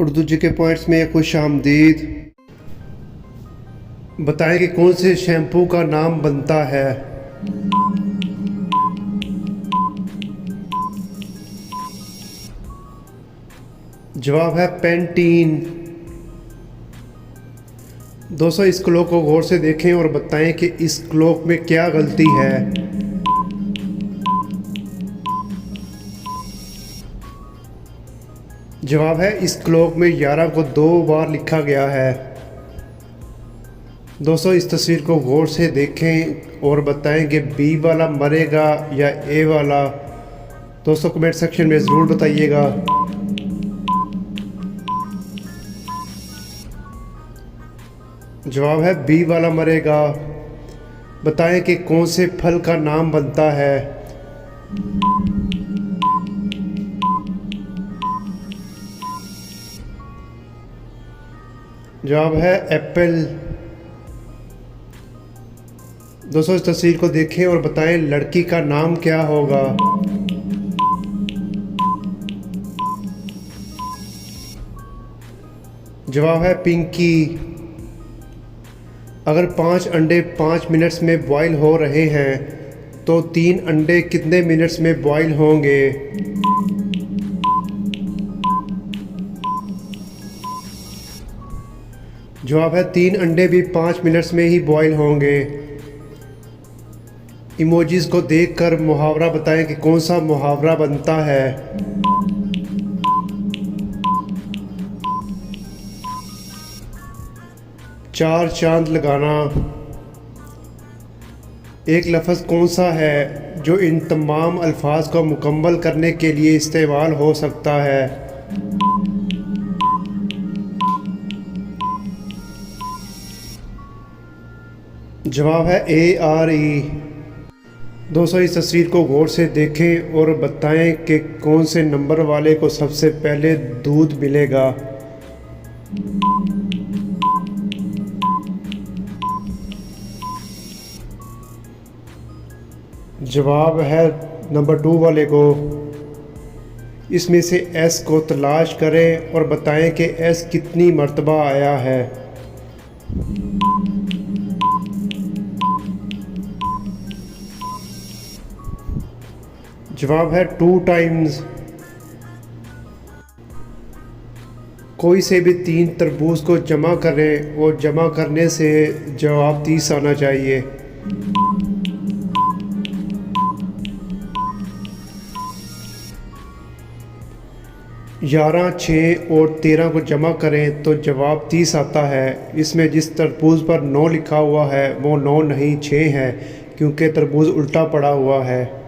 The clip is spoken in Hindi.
उर्दू जी के पॉइंट्स में खुश आमदीद। बताएं कि कौन से शैम्पू का नाम बनता है। जवाब है पेंटीन। दोस्तों, इस क्लॉक को गौर से देखें और बताएं कि इस क्लॉक में क्या गलती है। जवाब है इस क्लॉक में 11 को 2 बार लिखा गया है। दोस्तों, इस तस्वीर को गौर से देखें और बताएं कि बी वाला मरेगा या ए वाला। दोस्तों, कमेंट सेक्शन में ज़रूर बताइएगा। जवाब है बी वाला मरेगा। बताएं कि कौन से फल का नाम बनता है। जवाब है एप्पल। दोस्तों, इस तस्वीर को देखें और बताएं लड़की का नाम क्या होगा। जवाब है पिंकी। अगर 5 अंडे 5 मिनट्स में बॉईल हो रहे हैं तो 3 अंडे कितने मिनट्स में बॉईल होंगे। जवाब है 3 अंडे भी 5 मिनट्स में ही बॉईल होंगे। इमोजीज को देखकर मुहावरा बताएं कि कौन सा मुहावरा बनता है। चार चांद लगाना। एक लफ्ज़ कौन सा है जो इन तमाम अल्फाज को मुकम्मल करने के लिए इस्तेमाल हो सकता है। जवाब है ARE। दोस्तों, इस तस्वीर को गौर से देखें और बताएं कि कौन से नंबर वाले को सबसे पहले दूध मिलेगा। जवाब है नंबर 2 वाले को। इसमें से S को तलाश करें और बताएं कि S कितनी मर्तबा आया है। जवाब है 2 टाइम्स। कोई से भी 3 तरबूज को जमा करें और जमा करने से जवाब 30 आना चाहिए। 11, 6 और 13 को जमा करें तो जवाब 30 आता है। इसमें जिस तरबूज पर 9 लिखा हुआ है वो 9 नहीं 6 है, क्योंकि तरबूज उल्टा पड़ा हुआ है।